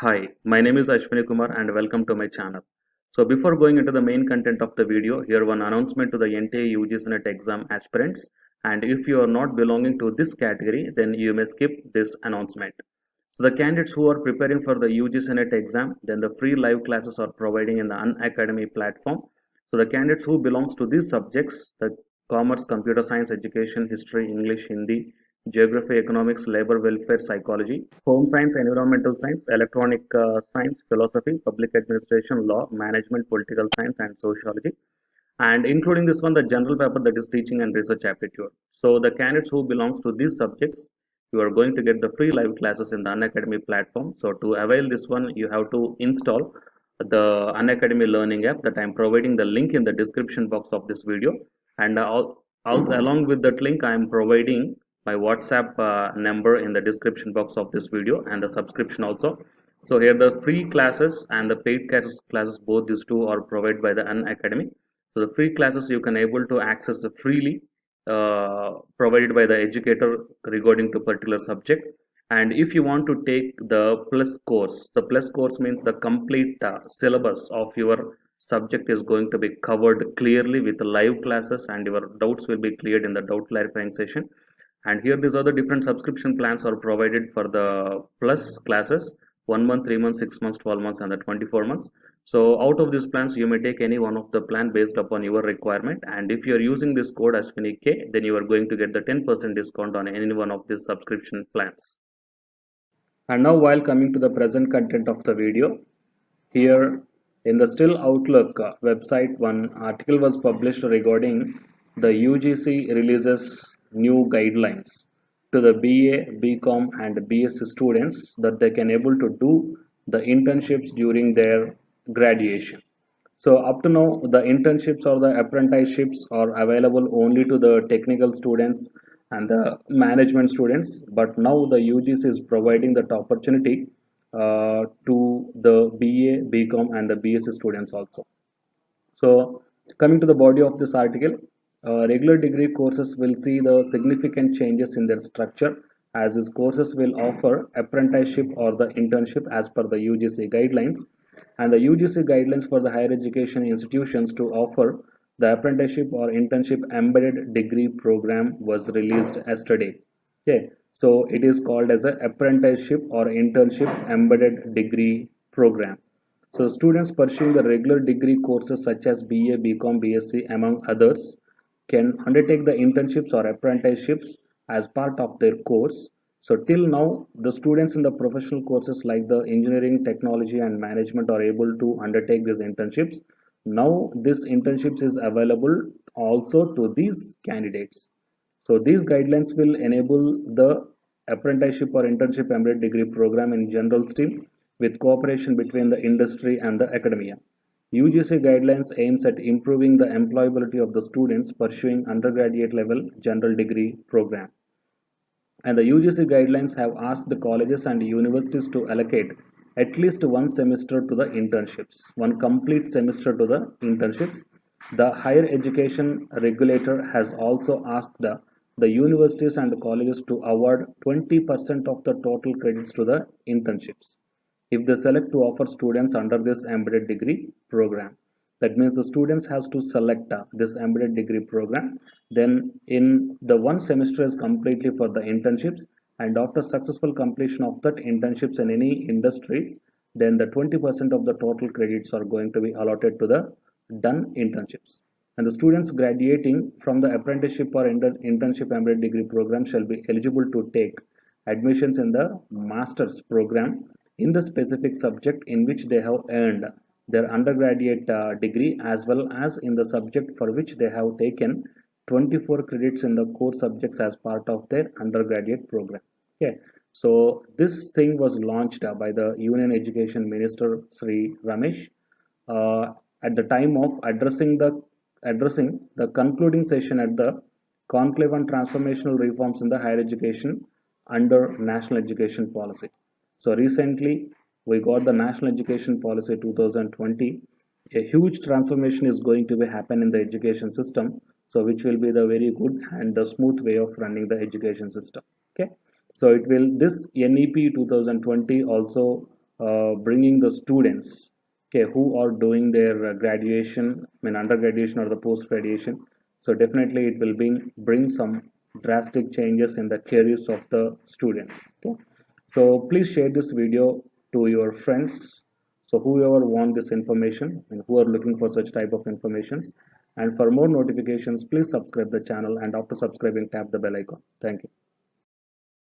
Hi, my name is Ashwini Kumar and welcome to my channel. So before going into the main content of the video, here one announcement to the NTA UGC NET exam aspirants, and if you are not belonging to this category, then you may skip this announcement. So the candidates who are preparing for the UGC NET exam, then the free live classes are providing in the Unacademy platform. So the candidates who belongs to these subjects, the commerce, computer science, education, history, English, Hindi, geography, economics, labor welfare, psychology, home science, environmental science, electronic science, philosophy, public administration, law, management, political science, and sociology. And including this one, the general paper that is teaching and research aptitude. So the candidates who belongs to these subjects, you are going to get the free live classes in the Unacademy platform. So to avail this one, you have to install the Unacademy learning app that I am providing the link in the description box of this video. And also along with that link, I am providing my WhatsApp number in the description box of this video and the subscription also. So here the free classes and the paid classes, both these two are provided by the Unacademy. So the free classes you can able to access freely, provided by the educator regarding to particular subject. And if you want to take the plus course, the plus course means the complete syllabus of your subject is going to be covered clearly with live classes, and your doubts will be cleared in the doubt clarifying session. And here these are the different subscription plans are provided for the plus classes: 1 month, 3 months, 6 months, 12 months, and the 24 months. So out of these plans, you may take any one of the plan based upon your requirement. And if you are using this code Ashwini K, then you are going to get the 10% discount on any one of these subscription plans. And now while coming to the present content of the video, here in the Still Outlook website, one article was published regarding the UGC releases new guidelines to the BA, BCom and BSc students that they can able to do the internships during their graduation. So up to now, the internships or the apprenticeships are available only to the technical students and the management students. But now the UGC is providing that opportunity to the BA, BCom, and the BSc students also. So coming to the body of this article, regular degree courses will see the significant changes in their structure, as these courses will offer apprenticeship or the internship as per the UGC guidelines. And the UGC guidelines for the higher education institutions to offer the apprenticeship or internship embedded degree program was released yesterday. Okay, so it is called as an apprenticeship or internship embedded degree program. So students pursuing the regular degree courses such as BA, BCom, BSc among others can undertake the internships or apprenticeships as part of their course. So till now, the students in the professional courses like the engineering, technology and management are able to undertake these internships. Now this internships is available also to these candidates. So these guidelines will enable the apprenticeship or internship embedded degree program in general stream with cooperation between the industry and the academia. UGC guidelines aims at improving the employability of the students pursuing undergraduate level general degree program. And the UGC guidelines have asked the colleges and universities to allocate at least one semester to the internships, one complete semester to the internships. The higher education regulator has also asked the universities and colleges to award 20% of the total credits to the internships if they select to offer students under this embedded degree program. That means the students has to select this embedded degree program. Then in the one semester is completely for the internships, and after successful completion of that internships in any industries, then the 20% of the total credits are going to be allotted to the done internships. And the students graduating from the apprenticeship or internship embedded degree program shall be eligible to take admissions in the master's program in the specific subject in which they have earned their undergraduate degree, as well as in the subject for which they have taken 24 credits in the core subjects as part of their undergraduate program. Okay, so this thing was launched by the Union Education Minister Sri Ramesh at the time of addressing the concluding session at the conclave on transformational reforms in the higher education under national education policy. So recently we got the national education policy 2020. A huge transformation is going to be happen in the education system, so which will be the very good and the smooth way of running the education system. Okay, so it will, this NEP 2020 also bringing the students, okay, who are doing their graduation, I mean undergraduation or the post graduation. So definitely it will bring some drastic changes in the careers of the students. Okay, so please share this video to your friends, so whoever want this information and who are looking for such type of informations. And for more notifications, please subscribe the channel, and after subscribing, tap the bell icon. Thank you.